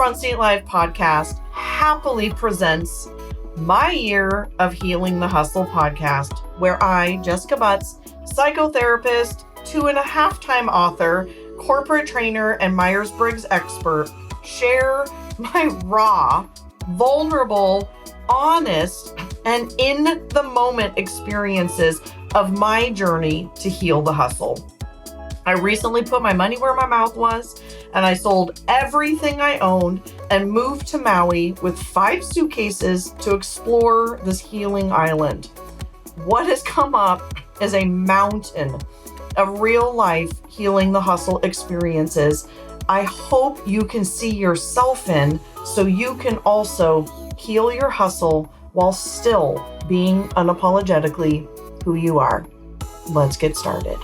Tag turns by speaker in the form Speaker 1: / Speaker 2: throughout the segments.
Speaker 1: Front Seat Live podcast happily presents my Year of Healing the Hustle podcast, where I, Jessica Butts, psychotherapist, 2.5-time author, corporate trainer, and Myers-Briggs expert, share my raw, vulnerable, honest, and in the moment experiences of my journey to heal the hustle. I recently put my money where my mouth was, and I sold everything I owned and moved to Maui with 5 suitcases to explore this healing island. What has come up is a mountain of real life healing the hustle experiences I hope you can see yourself in, so you can also heal your hustle while still being unapologetically who you are. Let's get started.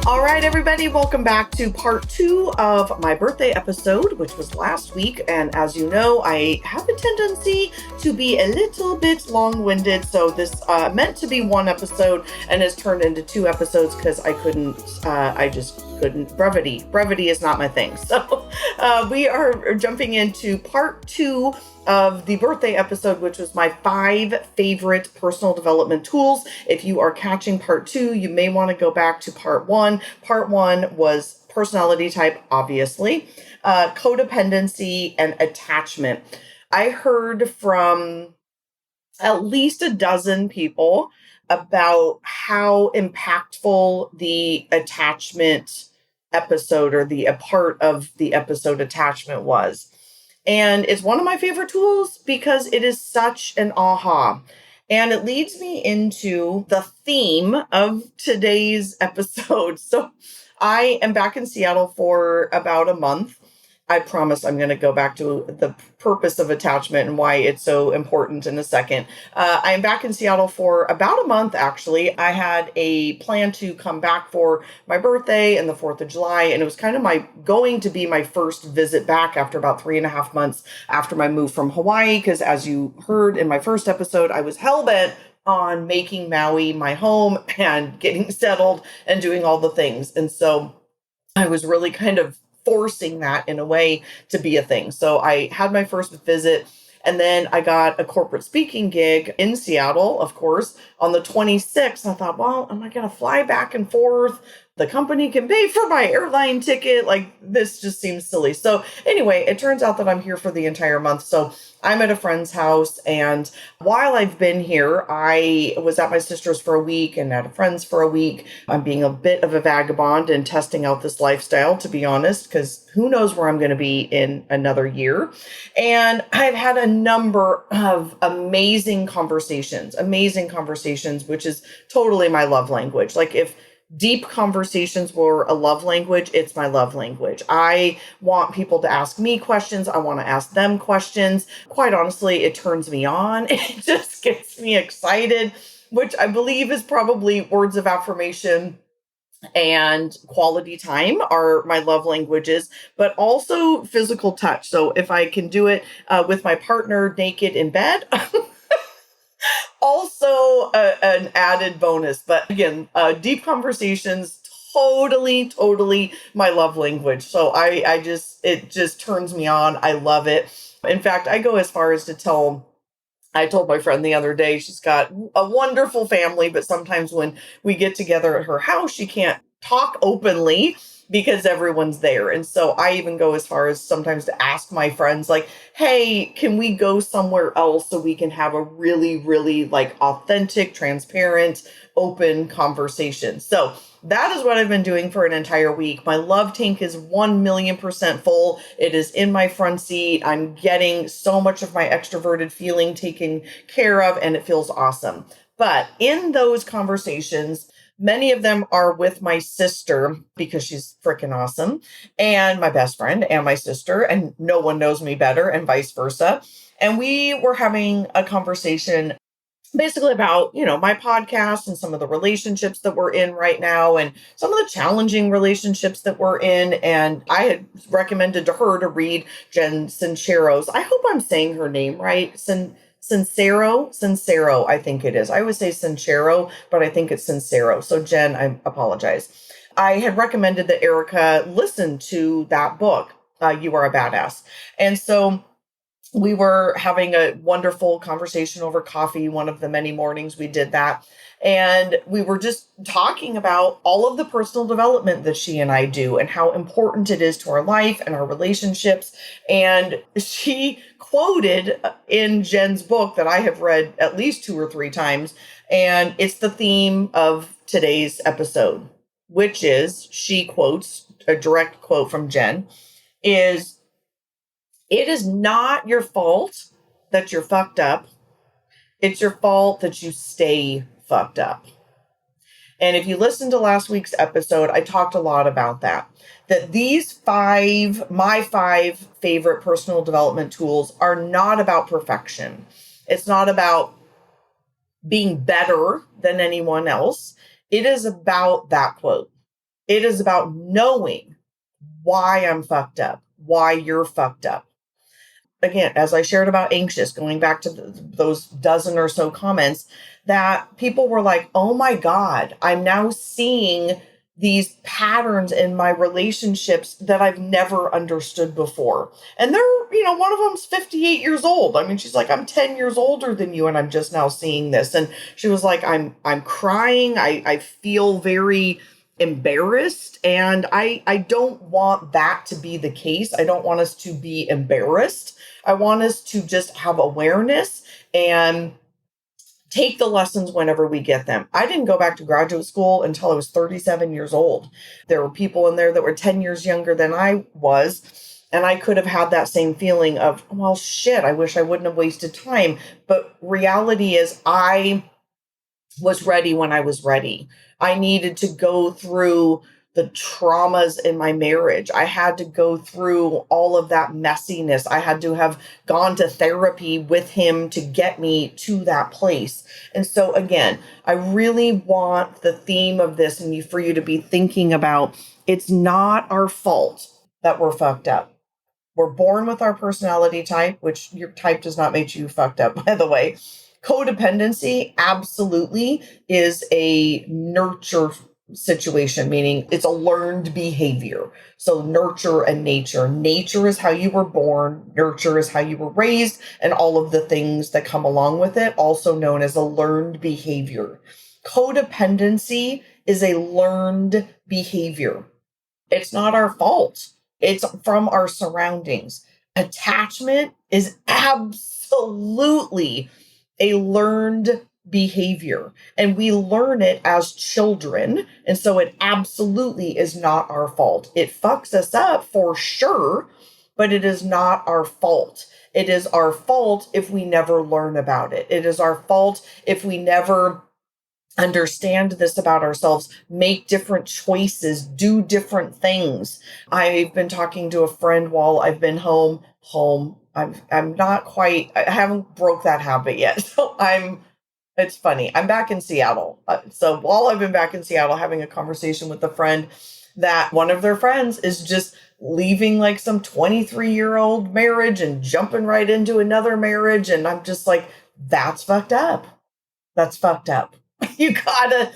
Speaker 1: All right, everybody, welcome back to part 2 of my birthday episode, which was last week. And as you know, I have a tendency to be a little bit long-winded. So this meant to be 1 episode and has turned into 2 episodes because I just couldn't. Brevity is not my thing. So we are jumping into part 2 of the birthday episode, which was my 5 favorite personal development tools. If you are catching part 2, you may want to go back to part 1. Part 1 was personality type, obviously, codependency, and attachment. I heard from at least a dozen people about how impactful the attachment episode or the part of the episode attachment was. And it's one of my favorite tools because it is such an aha. And it leads me into the theme of today's episode. So I am back in Seattle for about a month. I promise I'm going to go back to the purpose of attachment and why it's so important in a second. I am back in Seattle for about a month, actually. I had a plan to come back for my birthday and the 4th of July, and it was kind of going to be my first visit back after about 3.5 months after my move from Hawaii, because as you heard in my first episode, I was hell-bent on making Maui my home and getting settled and doing all the things. And so I was really kind of forcing that in a way to be a thing. So I had my first visit, and then I got a corporate speaking gig in Seattle, of course, on the 26th. I thought, well, am I going to fly back and forth? The company can pay for my airline ticket. Like, this just seems silly. So anyway, it turns out that I'm here for the entire month. So I'm at a friend's house. And while I've been here, I was at my sister's for a week and at a friend's for a week. I'm being a bit of a vagabond and testing out this lifestyle, to be honest, because who knows where I'm going to be in another year. And I've had a number of amazing conversations, which is totally my love language. Like, if deep conversations were a love language, it's my love language. I want people to ask me questions. I want to ask them questions. Quite honestly, it turns me on. It just gets me excited, which I believe is probably words of affirmation and quality time are my love languages, but also physical touch. So if I can do it with my partner naked in bed, also an added bonus. But again, deep conversations, totally my love language. So it just turns me on. I love it. In fact, I go as far as to I told my friend the other day, she's got a wonderful family, but sometimes when we get together at her house, she can't talk openly because everyone's there. And so I even go as far as sometimes to ask my friends, like, hey, can we go somewhere else so we can have a really like authentic, transparent, open conversation? So that is what I've been doing for an entire week. My love tank is 1,000,000% full. It is in my front seat. I'm getting so much of my extroverted feeling taken care of, and it feels awesome. But in those conversations, many of them are with my sister because she's freaking awesome, and my best friend and my sister, and no one knows me better, and vice versa. And we were having a conversation basically about, my podcast and some of the relationships that we're in right now and some of the challenging relationships that we're in. And I had recommended to her to read Jen Sincero's, I hope I'm saying her name right, Sincero, I think it is. I always say Sincero, but I think it's Sincero. So Jen, I apologize. I had recommended that Erica listen to that book, You Are a Badass. And so we were having a wonderful conversation over coffee, one of the many mornings we did that. And we were just talking about all of the personal development that she and I do and how important it is to our life and our relationships. And she quoted in Jen's book that I have read at least 2 or 3 times. And it's the theme of today's episode, which is, she quotes, a direct quote from Jen, is, "It is not your fault that you're fucked up. It's your fault that you stay fucked up." And if you listen to last week's episode, I talked a lot about that. That these my 5 favorite personal development tools are not about perfection. It's not about being better than anyone else. It is about that quote. It is about knowing why I'm fucked up, why you're fucked up. Again, as I shared about anxious, going back to those dozen or so comments, that people were like, oh my God, I'm now seeing these patterns in my relationships that I've never understood before. And they're, one of them's 58 years old. I mean, she's like, I'm 10 years older than you, and I'm just now seeing this. And she was like, I'm crying. I feel very embarrassed, and I don't want that to be the case. I don't want us to be embarrassed. I want us to just have awareness and take the lessons whenever we get them. I didn't go back to graduate school until I was 37 years old. There were people in there that were 10 years younger than I was, and I could have had that same feeling of, well, shit, I wish I wouldn't have wasted time. But reality is, I was ready when I was ready. I needed to go through the traumas in my marriage. I had to go through all of that messiness. I had to have gone to therapy with him to get me to that place. And so again, I really want the theme of this and for you to be thinking about, it's not our fault that we're fucked up. We're born with our personality type, which your type does not make you fucked up, by the way. Codependency absolutely is a nurture situation, meaning it's a learned behavior. So nurture and nature. Nature is how you were born. Nurture is how you were raised, and all of the things that come along with it, also known as a learned behavior. Codependency is a learned behavior. It's not our fault. It's from our surroundings. Attachment is absolutely a learned behavior, and we learn it as children. And so it absolutely is not our fault. It fucks us up for sure, but it is not our fault. It is our fault if we never learn about it. It is our fault if we never understand this about ourselves, make different choices, do different things. I've been talking to a friend while I've been home. I'm not quite, I haven't broke that habit yet. So it's funny. I'm back in Seattle. So while I've been back in Seattle, having a conversation with a friend, that one of their friends is just leaving like some 23-year-old marriage and jumping right into another marriage. And I'm just like, that's fucked up. That's fucked up. You gotta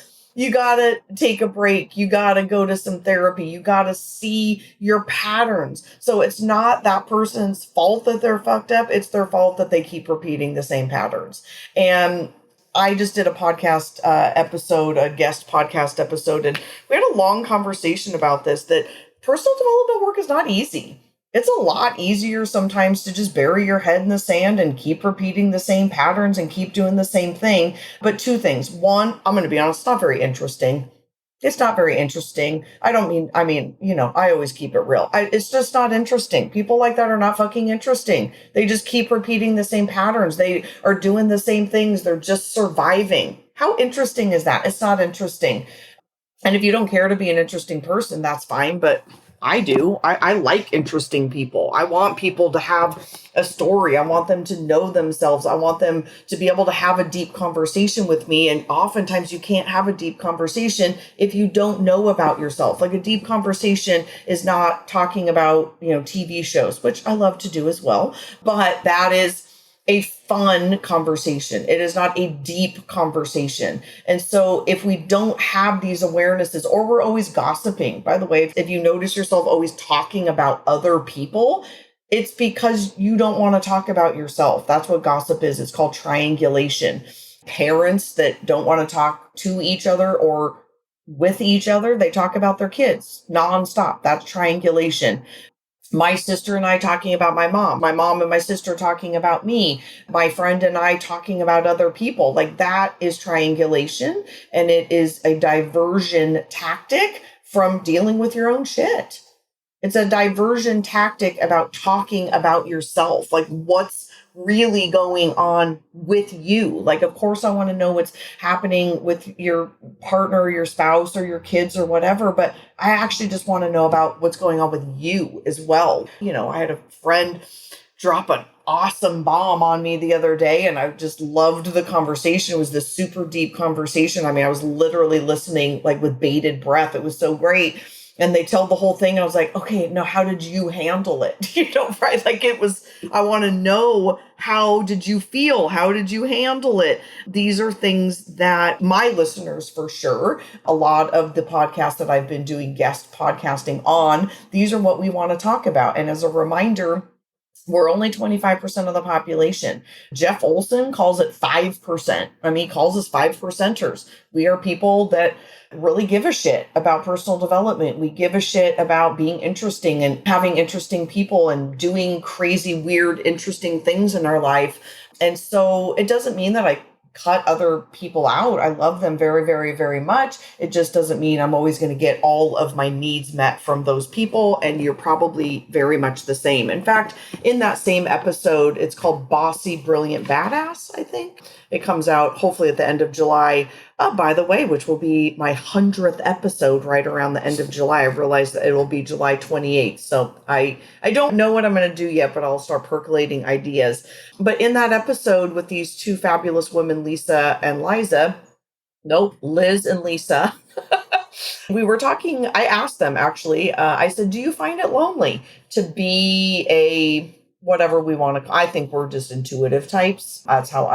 Speaker 1: take a break. You gotta go to some therapy. You gotta see your patterns. So it's not that person's fault that they're fucked up. It's their fault that they keep repeating the same patterns. And I just did a podcast episode, a guest podcast episode, and we had a long conversation about this, that personal development work is not easy. It's a lot easier sometimes to just bury your head in the sand and keep repeating the same patterns and keep doing the same thing. But 2 things. One, I'm going to be honest, it's not very interesting. It's not very interesting. I always keep it real. It's just not interesting. People like that are not fucking interesting. They just keep repeating the same patterns. They are doing the same things. They're just surviving. How interesting is that? It's not interesting. And if you don't care to be an interesting person, that's fine. But I do. I like interesting people. I want people to have a story. I want them to know themselves. I want them to be able to have a deep conversation with me. And oftentimes you can't have a deep conversation if you don't know about yourself. Like, a deep conversation is not talking about, TV shows, which I love to do as well. But that is a fun conversation. It is not a deep conversation. And so if we don't have these awarenesses, or we're always gossiping, by the way, if you notice yourself always talking about other people, it's because you don't want to talk about yourself. That's what gossip is. It's called triangulation. Parents that don't want to talk to each other or with each other, they talk about their kids nonstop. That's triangulation. My sister and I talking about my mom and my sister talking about me, my friend and I talking about other people. Like, that is triangulation, and it is a diversion tactic from dealing with your own shit. It's a diversion tactic about talking about yourself. Like, what's really going on with you? Like, of course, I want to know what's happening with your partner or your spouse or your kids or whatever, but I actually just want to know about what's going on with you as well. You know, I had a friend drop an awesome bomb on me the other day, and I just loved the conversation. It was this super deep conversation. I mean, I was literally listening like with bated breath. It was so great. And they tell the whole thing. And I was like, okay, now how did you handle it? You know, right? Like, it was, I want to know, how did you feel? How did you handle it? These are things that my listeners, for sure, a lot of the podcasts that I've been doing guest podcasting on, these are what we want to talk about. And as a reminder, we're only 25% of the population. Jeff Olson calls it 5%. I mean, he calls us 5%ers. We are people that really give a shit about personal development. We give a shit about being interesting and having interesting people and doing crazy, weird, interesting things in our life. And so it doesn't mean that I cut other people out. I love them very, very, very much. It just doesn't mean I'm always going to get all of my needs met from those people. And you're probably very much the same. In fact, in that same episode, it's called Bossy, Brilliant, Badass, I think. It comes out hopefully at the end of July, by the way, which will be my 100th episode right around the end of July. I realized that it will be July 28th. So I don't know what I'm going to do yet, but I'll start percolating ideas. But in that episode with these two fabulous women, Liz and Lisa, we were talking, I asked them actually, I said, do you find it lonely to be a, whatever we want to, I think we're just intuitive types. That's how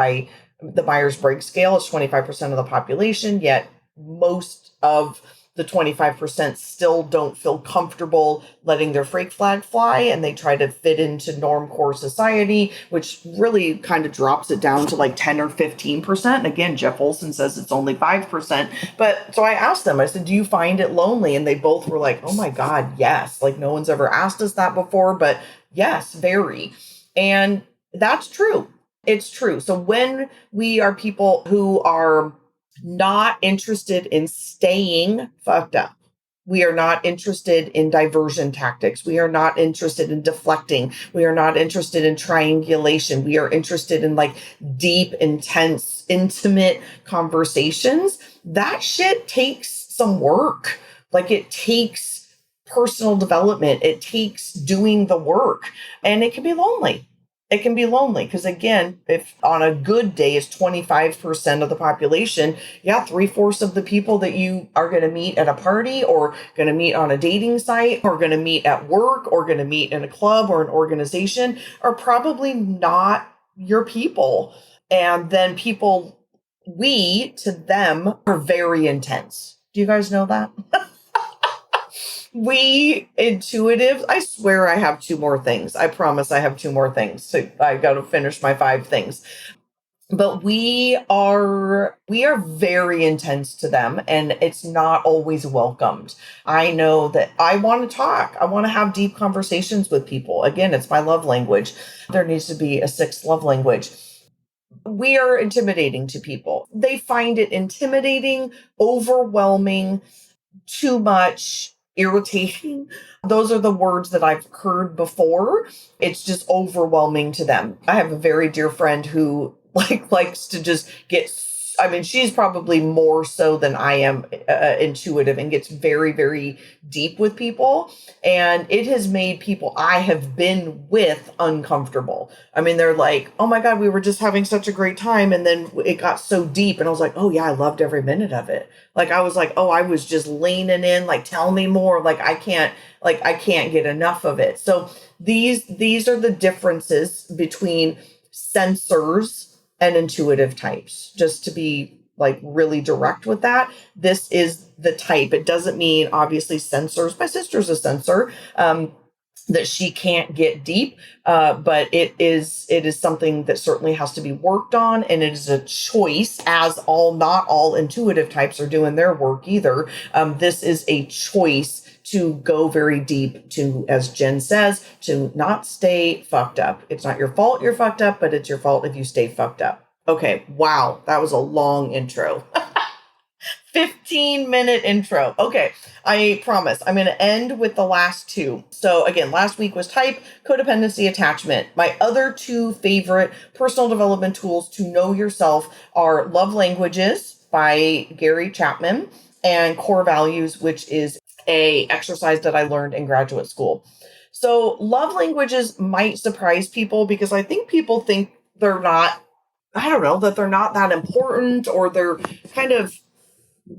Speaker 1: the Myers-Briggs scale is 25% of the population, yet most of the 25% still don't feel comfortable letting their freak flag fly, and they try to fit into normcore society, which really kind of drops it down to like 10 or 15%. And again, Jeff Olson says it's only 5%. But so I asked them, I said, do you find it lonely? And they both were like, oh my God, yes. Like, no one's ever asked us that before, but yes, very. And that's true. It's true. So when we are people who are not interested in staying fucked up, we are not interested in diversion tactics. We are not interested in deflecting. We are not interested in triangulation. We are interested in like deep, intense, intimate conversations. That shit takes some work. Like, it takes personal development. It takes doing the work, and it can be lonely. It can be lonely because, again, if on a good day is 25% of the population, 3/4 of the people that you are going to meet at a party or going to meet on a dating site or going to meet at work or going to meet in a club or an organization are probably not your people. And then we to them are very intense. Do you guys know that? We intuitive, I swear I have 2 more things. I promise I have 2 more things. So I got to finish my 5 things. But we are very intense to them, and it's not always welcomed. I know that I want to talk. I want to have deep conversations with people. Again, it's my love language. There needs to be a 6th love language. We are intimidating to people. They find it intimidating, overwhelming, too much, irritating. Those are the words that I've heard before. It's just overwhelming to them. I have a very dear friend who likes to just she's probably more so than I am intuitive and gets very, very deep with people. And it has made people I have been with uncomfortable. I mean, they're like, oh my God, we were just having such a great time. And then it got so deep. And I was like, oh yeah, I loved every minute of it. Like, I was like, oh, I was just leaning in, like, tell me more. Like, I can't get enough of it. So these are the differences between sensors and intuitive types. Just to be like really direct with that, this is the type. It doesn't mean obviously sensors. My sister's a sensor. That she can't get deep, but it is something that certainly has to be worked on, and it is a choice. As not all intuitive types are doing their work either. This is a choice to go very deep, to, as Jen says, to not stay fucked up. It's not your fault you're fucked up, but it's your fault if you stay fucked up. Okay, wow, that was a long intro. 15-minute intro. Okay, I promise I'm going to end with the last two. So again, last week was type, codependency, attachment. My other two favorite personal development tools to know yourself are Love Languages by Gary Chapman and Core Values, which is a exercise that I learned in graduate school. So love languages might surprise people because I think people think they're not, I don't know, that they're not that important, or they're kind of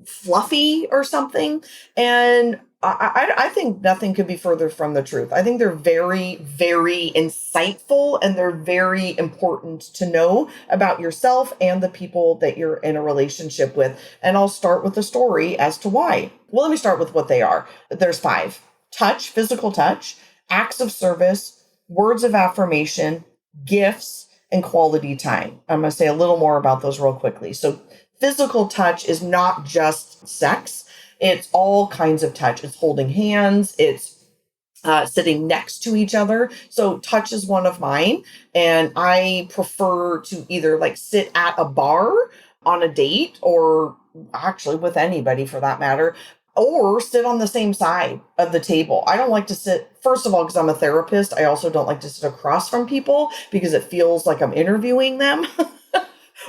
Speaker 1: fluffy or something. And I think nothing could be further from the truth. I think they're very, very insightful, and they're very important to know about yourself and the people that you're in a relationship with. And I'll start with the story as to why. Well, let me start with what they are. There's 5: touch, physical touch, acts of service, words of affirmation, gifts, and quality time. I'm going to say a little more about those real quickly. So physical touch is not just sex. It's all kinds of touch. It's holding hands. It's sitting next to each other. So touch is one of mine. And I prefer to either like sit at a bar on a date, or actually with anybody for that matter, or sit on the same side of the table. I don't like to sit, first of all, because I'm a therapist. I also don't like to sit across from people because it feels like I'm interviewing them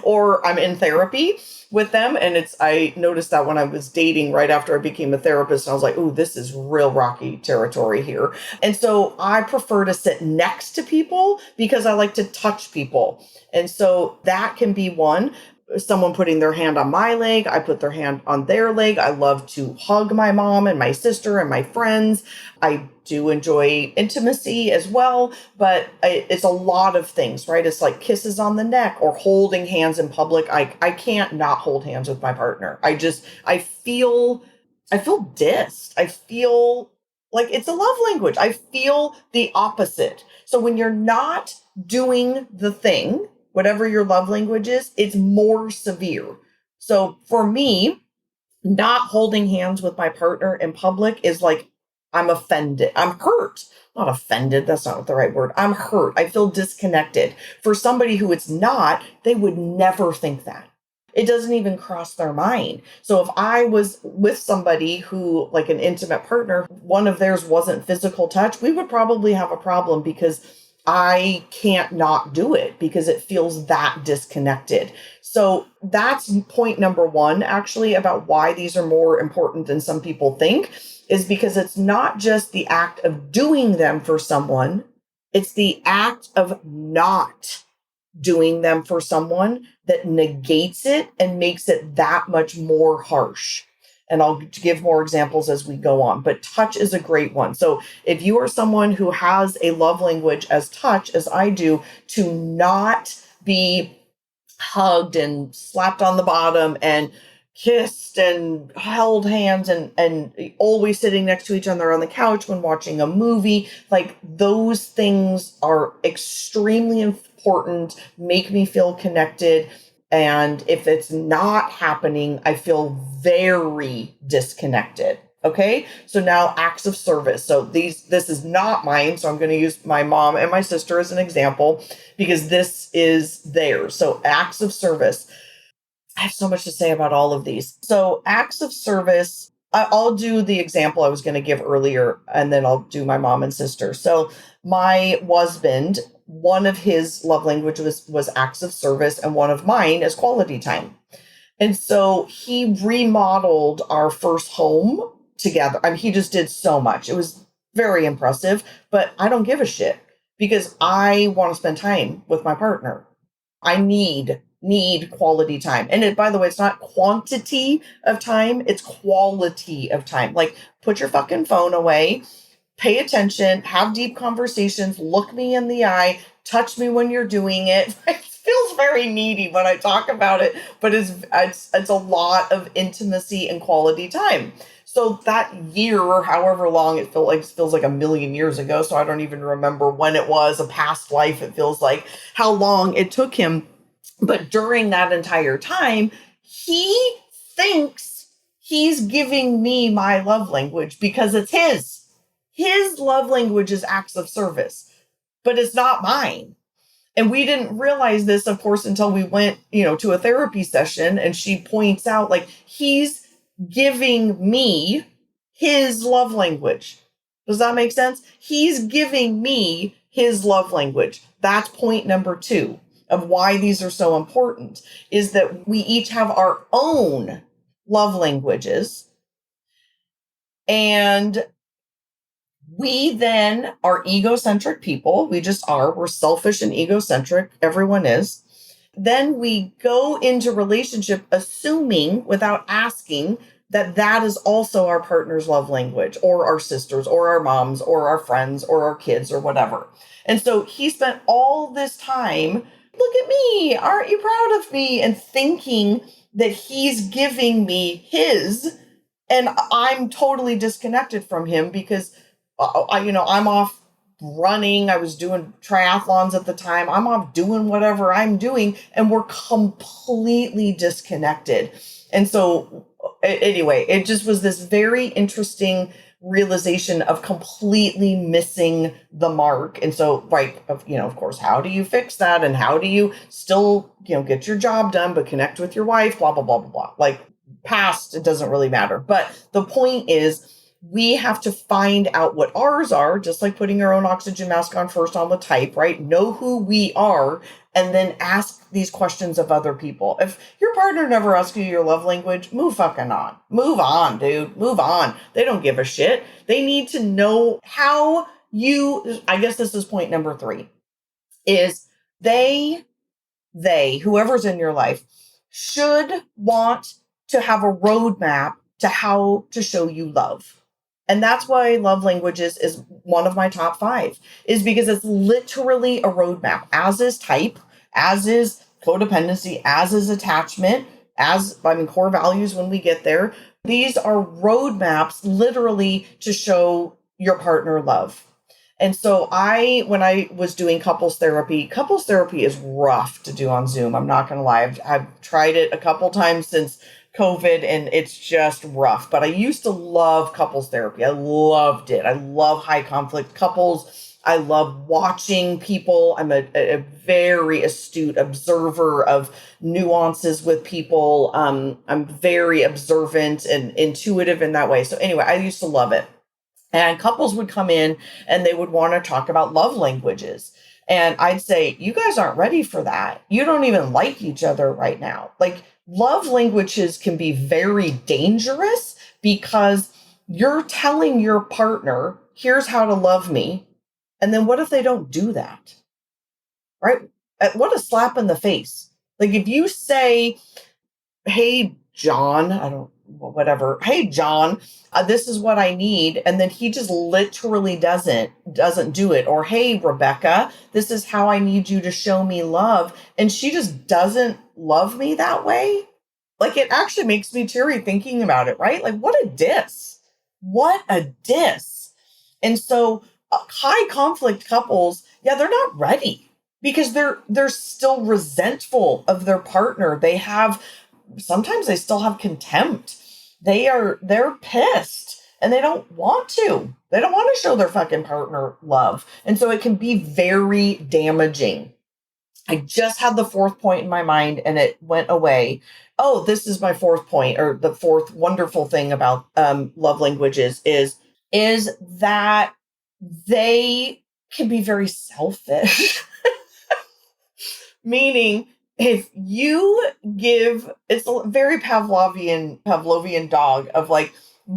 Speaker 1: or I'm in therapy with them. And I noticed that when I was dating right after I became a therapist, and I was like, oh, this is real rocky territory here. And so I prefer to sit next to people because I like to touch people. And so that can be one. Someone putting their hand on my leg, I put their hand on their leg. I love to hug my mom and my sister and my friends. I do enjoy intimacy as well, but it's a lot of things, right? It's like kisses on the neck or holding hands in public. I can't not hold hands with my partner. I feel dissed. I feel like it's a love language. I feel the opposite. So when you're not doing the thing, whatever your love language is, it's more severe. So for me, not holding hands with my partner in public is like, I'm offended. I'm hurt. Not offended. That's not the right word. I'm hurt. I feel disconnected. For somebody who it's not, they would never think that. It doesn't even cross their mind. So if I was with somebody who, like an intimate partner, one of theirs wasn't physical touch, we would probably have a problem because I can't not do it because it feels that disconnected. So that's point number 1, actually, about why these are more important than some people think, is because it's not just the act of doing them for someone. It's the act of not doing them for someone that negates it and makes it that much more harsh. And I'll give more examples as we go on. But touch is a great one. So if you are someone who has a love language as touch, as I do, to not be hugged and slapped on the bottom and kissed and held hands and always sitting next to each other on the couch when watching a movie, like those things are extremely important, make me feel connected. And if it's not happening, I feel very disconnected. Okay. So now acts of service. So this is not mine. So I'm going to use my mom and my sister as an example because this is theirs. So acts of service. I have so much to say about all of these. So acts of service, I'll do the example I was going to give earlier, and then I'll do my mom and sister. So my husband, one of his love languages was acts of service, and one of mine is quality time. And so he remodeled our first home together. I mean, he just did so much. It was very impressive, but I don't give a shit because I want to spend time with my partner. I need quality time. And by the way, it's not quantity of time, it's quality of time. Like, put your fucking phone away, pay attention, have deep conversations, look me in the eye, touch me when you're doing it. It feels very needy when I talk about it, but it's a lot of intimacy and quality time. So that year, or however long it feels like a million years ago. So I don't even remember when it was, a past life. It feels like how long it took him. But during that entire time, he thinks he's giving me my love language because it's his. His love language is acts of service, but it's not mine. And we didn't realize this, of course, until we went, to a therapy session, and she points out, like, he's giving me his love language. Does that make sense? He's giving me his love language. That's point number 2 of why these are so important, is that we each have our own love languages. And we then are egocentric people. We just are. We're selfish and egocentric. Everyone is. Then we go into relationship assuming, without asking, that is also our partner's love language, or our sisters, or our moms, or our friends, or our kids, or whatever. And so he spent all this time, look at me, aren't you proud of me? And thinking that he's giving me his, and I'm totally disconnected from him because I'm off running. I was doing triathlons at the time. I'm off doing whatever I'm doing, and we're completely disconnected. And so anyway, it just was this very interesting realization of completely missing the mark. And so, right, of course, how do you fix that? And how do you still, get your job done, but connect with your wife, blah, blah, blah, blah, blah. Like, past, it doesn't really matter. But the point is, we have to find out what ours are, just like putting our own oxygen mask on first on the type, right? Know who we are, and then ask these questions of other people. If your partner never asks you your love language, move fucking on. Move on, dude. Move on. They don't give a shit. They need to know how I guess this is point number 3, is whoever's in your life, should want to have a roadmap to how to show you love. And that's why love languages is one of my top 5, is because it's literally a roadmap, as is type, as is codependency, as is attachment, core values when we get there. These are roadmaps literally to show your partner love. And so when I was doing couples therapy is rough to do on Zoom. I'm not going to lie. I've tried it a couple times since COVID, and it's just rough. But I used to love couples therapy. I loved it. I love high conflict couples. I love watching people. I'm a very astute observer of nuances with people. I'm very observant and intuitive in that way. So anyway, I used to love it. And couples would come in and they would want to talk about love languages. And I'd say, you guys aren't ready for that. You don't even like each other right now. Like, love languages can be very dangerous because you're telling your partner, here's how to love me. And then what if they don't do that? Right? What a slap in the face. Like, if you say, hey, John, hey, John, this is what I need. And then he just literally doesn't do it. Or, hey, Rebecca, this is how I need you to show me love. And she just doesn't love me that way. Like, it actually makes me teary thinking about it, right? Like, what a diss. What a diss. And so high conflict couples, they're not ready because they're still resentful of their partner. Sometimes they still have contempt. They're pissed and they don't want to. They don't want to show their fucking partner love. And so it can be very damaging. I just had the 4th point in my mind and it went away. Oh, this is my 4th point, or the 4th wonderful thing about love languages is that they can be very selfish. Meaning, if you it's a very Pavlovian dog of like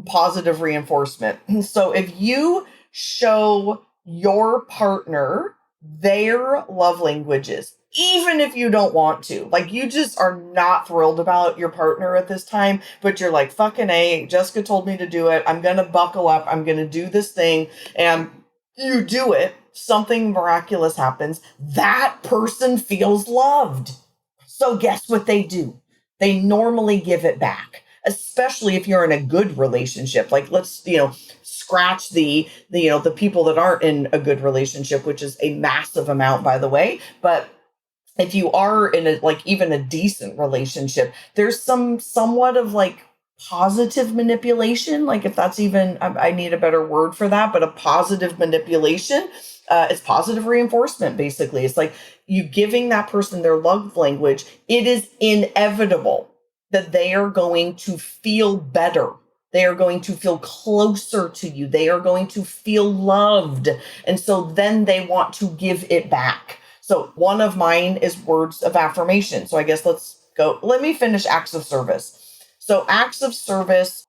Speaker 1: positive reinforcement. So if you show your partner their love languages, even if you don't want to, like, you just are not thrilled about your partner at this time, but you're like, fucking A, Jessica told me to do it. I'm going to buckle up. I'm going to do this thing. And you do it. something miraculous happens. That person feels loved. So guess what they do? They normally give it back, especially if you're in a good relationship. Like, let's, scratch the people that aren't in a good relationship, which is a massive amount, by the way. But if you are in a, like, even a decent relationship, there's somewhat of like positive manipulation. Like, if that's even, I need a better word for that, but a positive manipulation, it's positive reinforcement. Basically, it's like you giving that person their love language. It is inevitable that they are going to feel better. They are going to feel closer to you. They are going to feel loved. And so then they want to give it back. So one of mine is words of affirmation. So I guess let's go. Let me finish acts of service. So acts of service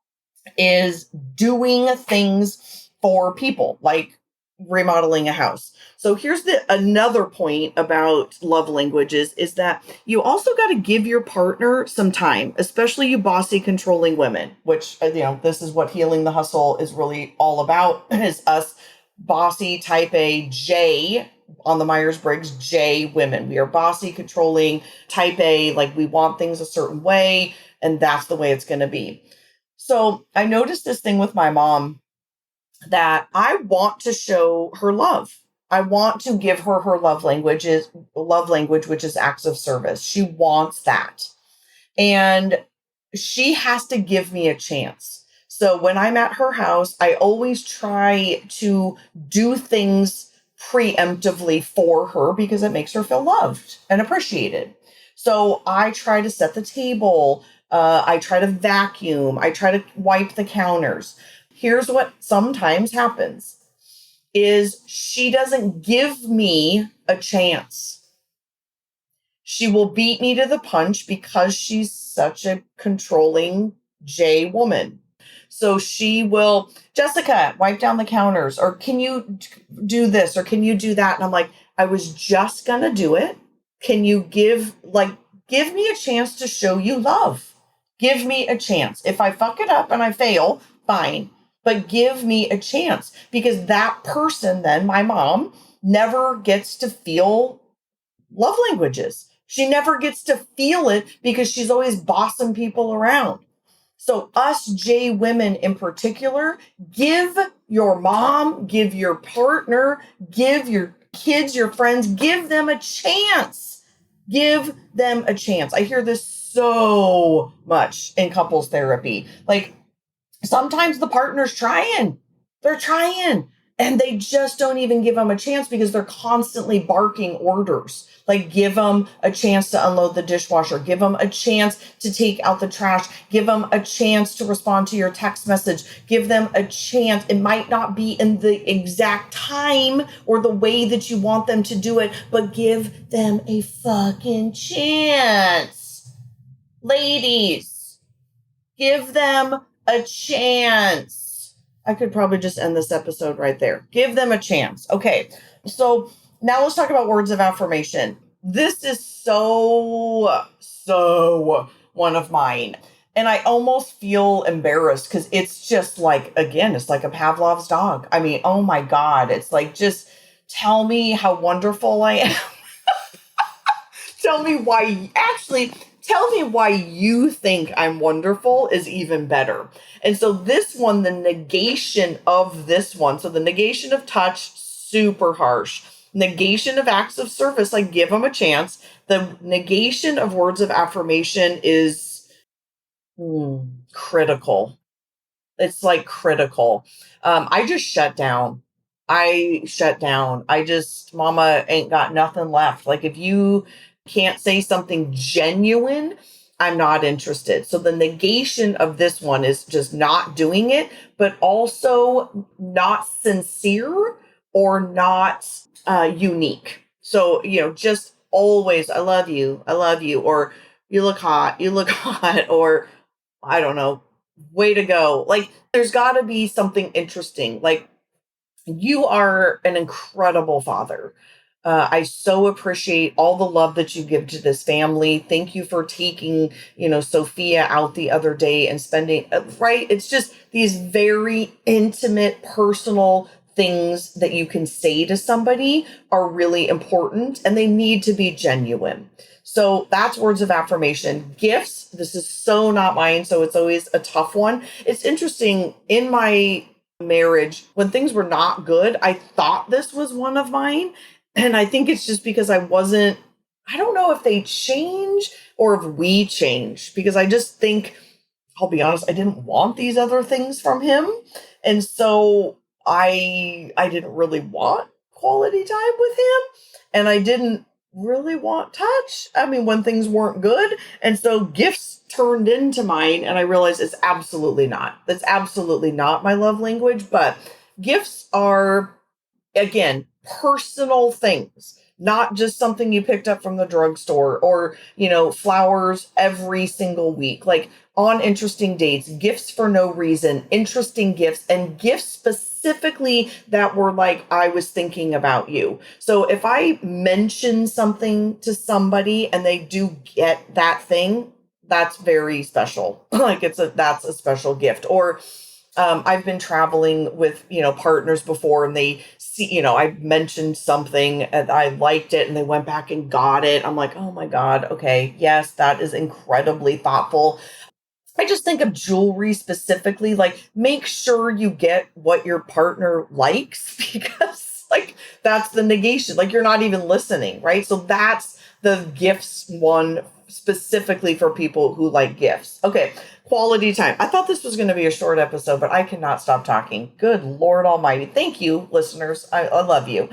Speaker 1: is doing things for people, like remodeling a house. So here's another point about love languages is that you also got to give your partner some time, especially you bossy, controlling women, which, this is what Healing the Hustle is really all about, is us bossy type A J on the Myers-Briggs J women. We are bossy, controlling, type A, like we want things a certain way, and that's the way it's going to be. So I noticed this thing with my mom that I want to show her love. I want to give her love language, which is acts of service. She wants that. And she has to give me a chance. So when I'm at her house, I always try to do things preemptively for her because it makes her feel loved and appreciated. So I try to set the table. I try to vacuum. I try to wipe the counters. Here's what sometimes happens is she doesn't give me a chance. She will beat me to the punch because she's such a controlling J woman. So she will, Jessica, wipe down the counters, or can you do this, or can you do that? And I'm like, I was just going to do it. Can you give me a chance to show you love? Give me a chance. If I fuck it up and I fail, fine. But give me a chance, because that person, then my mom, never gets to feel love languages. She never gets to feel it because she's always bossing people around. So us J women in particular, give your mom, give your partner, give your kids, your friends, give them a chance. Give them a chance. I hear this so much in couples therapy. Like, sometimes the partner's trying. They're trying. And they just don't even give them a chance because they're constantly barking orders. Like, give them a chance to unload the dishwasher. Give them a chance to take out the trash. Give them a chance to respond to your text message. Give them a chance. It might not be in the exact time or the way that you want them to do it, but give them a fucking chance. Ladies, give them a chance. I could probably just end this episode right there. Give them a chance. Okay, so now let's talk about words of affirmation. This is so one of mine. And I almost feel embarrassed because it's just like, again, it's like a Pavlov's dog. I mean, oh my God. It's like, just tell me how wonderful I am. Tell me why you think I'm wonderful is even better. And so this one, the negation of this one. So the negation of touch, super harsh. Negation of acts of service, I give them a chance. The negation of words of affirmation is critical. It's like critical. I just shut down. Mama ain't got nothing left. Like, if you can't say something genuine, I'm not interested. So the negation of this one is just not doing it, but also not sincere or not unique. So, just always, I love you, or you look hot, or I don't know, way to go. Like, there's got to be something interesting. Like, you are an incredible father. I so appreciate all the love that you give to this family. Thank you for taking, Sophia out the other day and spending, right? It's just these very intimate, personal things that you can say to somebody are really important and they need to be genuine. So that's words of affirmation. Gifts, this is so not mine, so it's always a tough one. It's interesting, in my marriage, when things were not good, I thought this was one of mine. And I think it's just because I don't know if they change or if we change, because I just think, I'll be honest, I didn't want these other things from him. And so I didn't really want quality time with him, and I didn't really want touch. I mean, when things weren't good. And so gifts turned into mine, and I realized it's absolutely not. That's absolutely not my love language, but gifts are, again, personal things, not just something you picked up from the drugstore or, flowers every single week. Like on interesting dates, gifts for no reason, interesting gifts, and gifts specifically that were like, I was thinking about you. So if I mention something to somebody and they do get that thing, that's very special. Like that's a special gift. Or I've been traveling with, partners before, and they see, I mentioned something and I liked it and they went back and got it. I'm like, oh my God. Okay. Yes, that is incredibly thoughtful. I just think of jewelry specifically, like make sure you get what your partner likes, because like that's the negation. Like you're not even listening, right? So that's the gifts one specifically for people who like gifts. Okay. Quality time. I thought this was going to be a short episode, but I cannot stop talking. Good Lord Almighty. Thank you, listeners. I love you.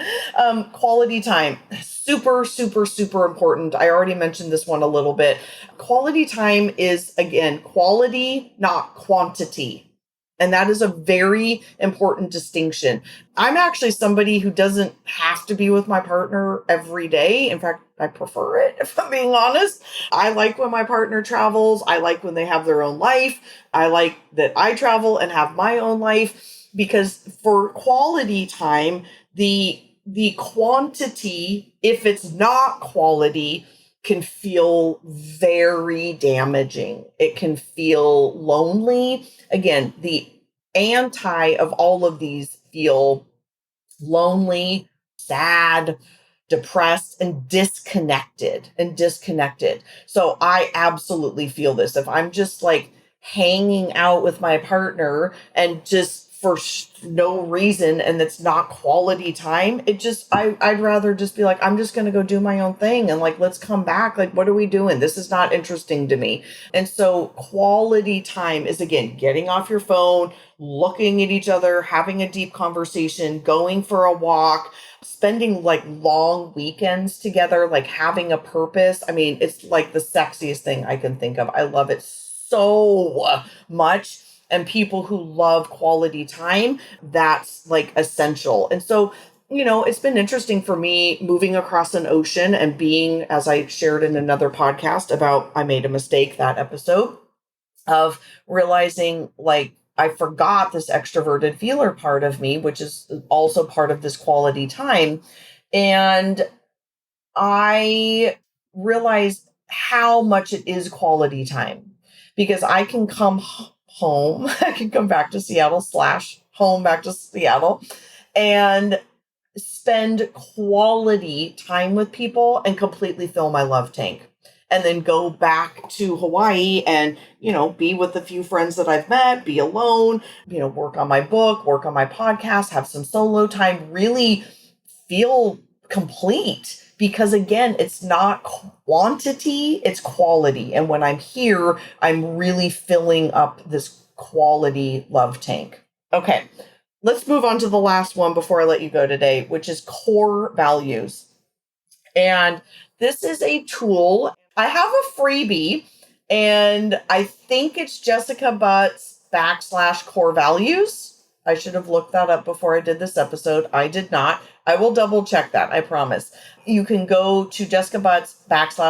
Speaker 1: Quality time. Super, super, super important. I already mentioned this one a little bit. Quality time is, again, quality, not quantity. And that is a very important distinction. I'm actually somebody who doesn't have to be with my partner every day. In fact, I prefer it, if I'm being honest. I like when my partner travels. I like when they have their own life. I like that I travel and have my own life, because for quality time, the quantity, if it's not quality, can feel very damaging. It can feel lonely. Again, the anti of all of these feel lonely, sad, depressed, and disconnected. So I absolutely feel this. If I'm just like hanging out with my partner and just for no reason, and it's not quality time, I'd rather just be like, I'm just going to go do my own thing. And like, let's come back. Like, what are we doing? This is not interesting to me. And so quality time is, again, getting off your phone, looking at each other, having a deep conversation, going for a walk, spending like long weekends together, like having a purpose. I mean, it's like the sexiest thing I can think of. I love it so much. And people who love quality time, that's like essential. And so, it's been interesting for me moving across an ocean and being, as I shared in another podcast about, I made a mistake, that episode, of realizing like I forgot this extroverted feeler part of me, which is also part of this quality time. And I realized how much it is quality time, because I can come home, I can come back to Seattle / home back to Seattle and spend quality time with people and completely fill my love tank. And then go back to Hawaii and, be with a few friends that I've met, be alone, work on my book, work on my podcast, have some solo time, really feel complete. Because again, it's not quantity, it's quality. And when I'm here, I'm really filling up this quality love tank. Okay, let's move on to the last one before I let you go today, which is core values. And this is a tool. I have a freebie, and I think it's Jessica Butt's / core values. I should have looked that up before I did this episode. I did not. I will double check that, I promise. You can go to Jessica Butt's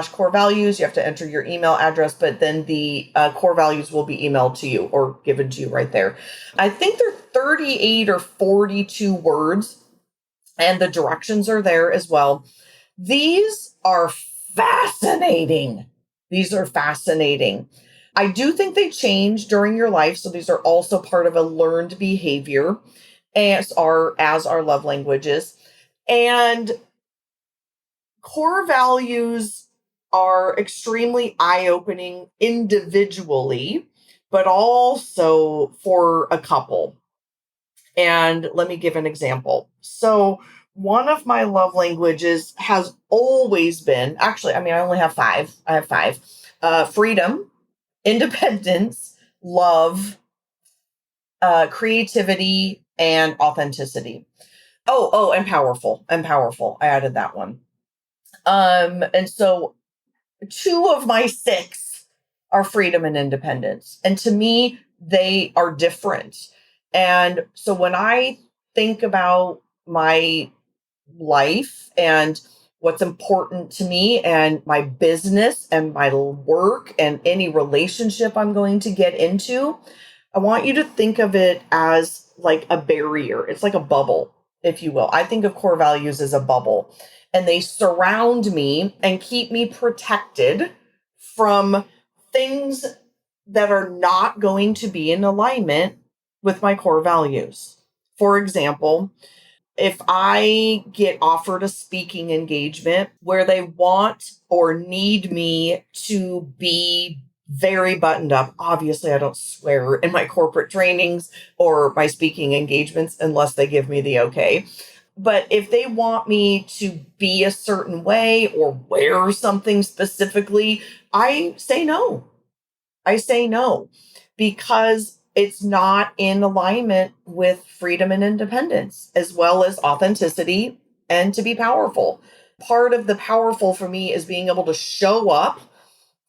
Speaker 1: / core values. You have to enter your email address, but then the core values will be emailed to you or given to you right there. I think they're 38 or 42 words, and the directions are there as well. These are fascinating. I do think they change during your life. So these are also part of a learned behavior. as our love languages. And core values are extremely eye-opening individually, but also for a couple. And let me give an example. So one of my love languages has always been, actually, I mean, I only have five. I have five. Freedom, independence, love, creativity, and authenticity. And powerful. And powerful. I added that one. And so two of my six are freedom and independence. And to me, they are different. And so when I think about my life and what's important to me and my business and my work and any relationship I'm going to get into, I want you to think of it as like a barrier. It's like a bubble, if you will. I think of core values as a bubble, and they surround me and keep me protected from things that are not going to be in alignment with my core values. For example, if I get offered a speaking engagement where they want or need me to be very buttoned up, obviously I don't swear in my corporate trainings or my speaking engagements unless they give me the okay. But if they want me to be a certain way or wear something specifically, I say no. I say no because it's not in alignment with freedom and independence, as well as authenticity and to be powerful. Part of the powerful for me is being able to show up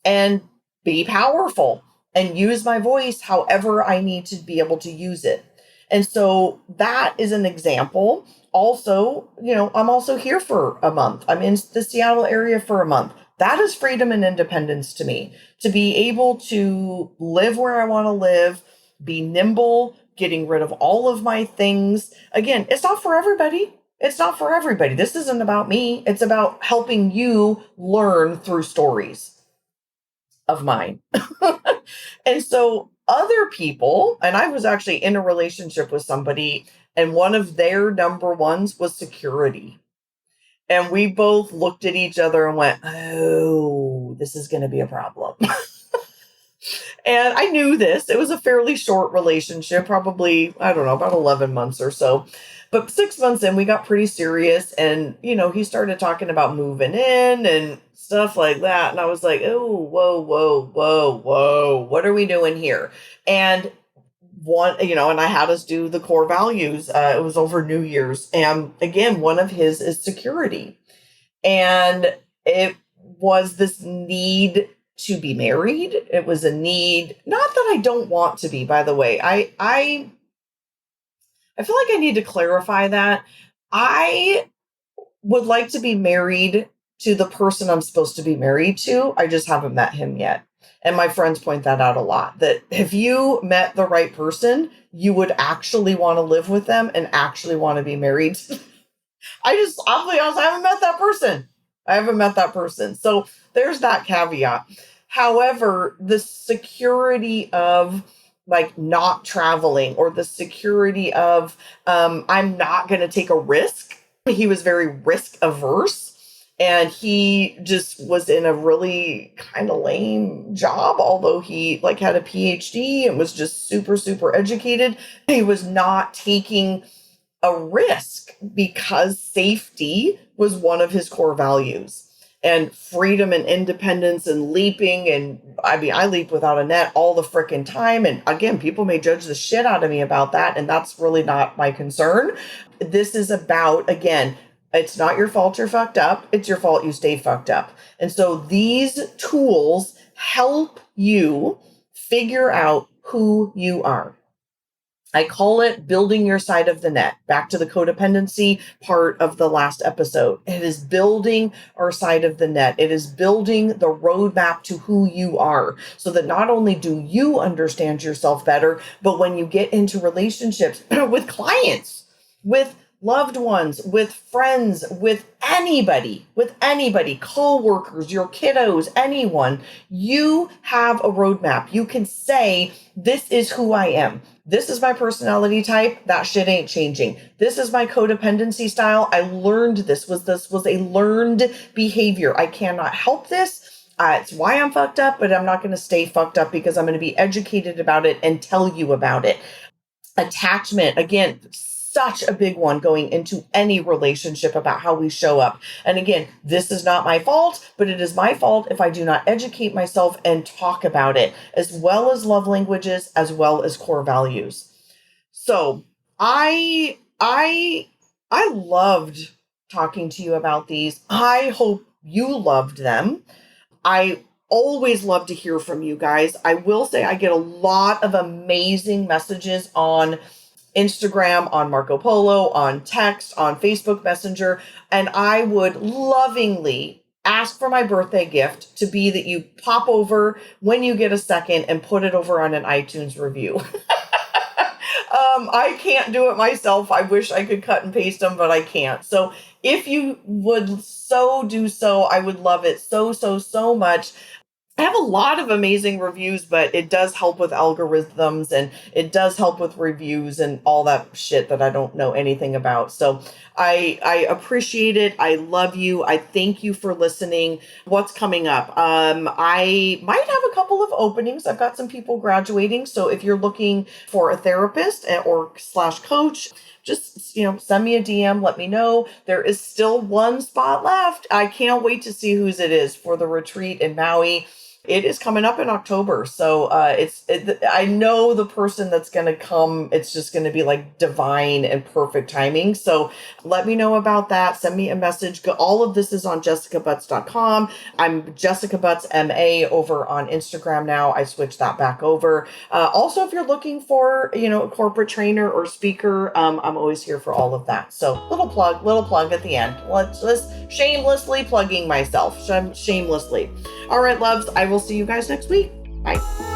Speaker 1: and be powerful and use my voice however I need to be able to use it. And so that is an example. Also, I'm also here for a month. I'm in the Seattle area for a month. That is freedom and independence to me, to be able to live where I want to live, be nimble, getting rid of all of my things. Again, it's not for everybody. It's not for everybody. This isn't about me. It's about helping you learn through stories of mine. And so other people, and I was actually in a relationship with somebody, and one of their number ones was security. And we both looked at each other and went, oh, this is going to be a problem. And I knew this. It was a fairly short relationship, probably, I don't know, about 11 months or so. But 6 months in, we got pretty serious. And, he started talking about moving in and stuff like that. And I was like, oh, whoa, whoa, whoa, whoa. What are we doing here? And and I had us do the core values. It was over New Year's. And again, one of his is security. And it was this need to be married. It was a need, not that I don't want to be, by the way. I feel like I need to clarify that. I would like to be married to the person I'm supposed to be married to. I just haven't met him yet. And my friends point that out a lot, that if you met the right person, you would actually want to live with them and actually want to be married. I'll be honest, I haven't met that person. So there's that caveat. However, the security of like not traveling, or the security of I'm not going to take a risk. He was very risk averse. And he just was in a really kind of lame job, although he like had a PhD and was just super, super educated. He was not taking a risk because safety was one of his core values, and freedom and independence and leaping. And I mean, I leap without a net all the frickin' time. And again, people may judge the shit out of me about that. And that's really not my concern. This is about, again, it's not your fault you're fucked up. It's your fault you stay fucked up. And so these tools help you figure out who you are. I call it building your side of the net. Back to the codependency part of the last episode. It is building our side of the net. It is building the roadmap to who you are, so that not only do you understand yourself better, but when you get into relationships with clients, with loved ones, with friends, with anybody, co-workers, your kiddos, anyone, you have a roadmap. You can say, this is who I am. This is my personality type. That shit ain't changing. This is my codependency style. I learned this was a learned behavior. I cannot help this. It's why I'm fucked up, but I'm not going to stay fucked up because I'm going to be educated about it and tell you about it. Attachment, again, such a big one going into any relationship about how we show up. And again, this is not my fault, but it is my fault if I do not educate myself and talk about it, as well as love languages, as well as core values. So I loved talking to you about these. I hope you loved them. I always love to hear from you guys. I will say I get a lot of amazing messages on Instagram, on Marco Polo, on text, on Facebook Messenger, and I would lovingly ask for my birthday gift to be that you pop over when you get a second and put it over on an iTunes review. I can't do it myself. I wish I could cut and paste them, but I can't. So if you would so do so, I would love it so much. I have a lot of amazing reviews, but it does help with algorithms and it does help with reviews and all that shit that I don't know anything about. So I appreciate it. I love you. I thank you for listening. What's coming up? I might have a couple of openings. I've got some people graduating. So if you're looking for a therapist or / coach, just, send me a DM, let me know. There is still one spot left. I can't wait to see whose it is for the retreat in Maui. It is coming up in October. So I know the person that's going to come, it's just going to be like divine and perfect timing. So let me know about that. Send me a message. All of this is on jessicabutts.com. I'm Jessica Butts MA over on Instagram now. I switched that back over. Also, if you're looking for, a corporate trainer or speaker, I'm always here for all of that. So little plug at the end. Let's shamelessly plugging myself. Shamelessly. All right, loves. I will see you guys next week. Bye.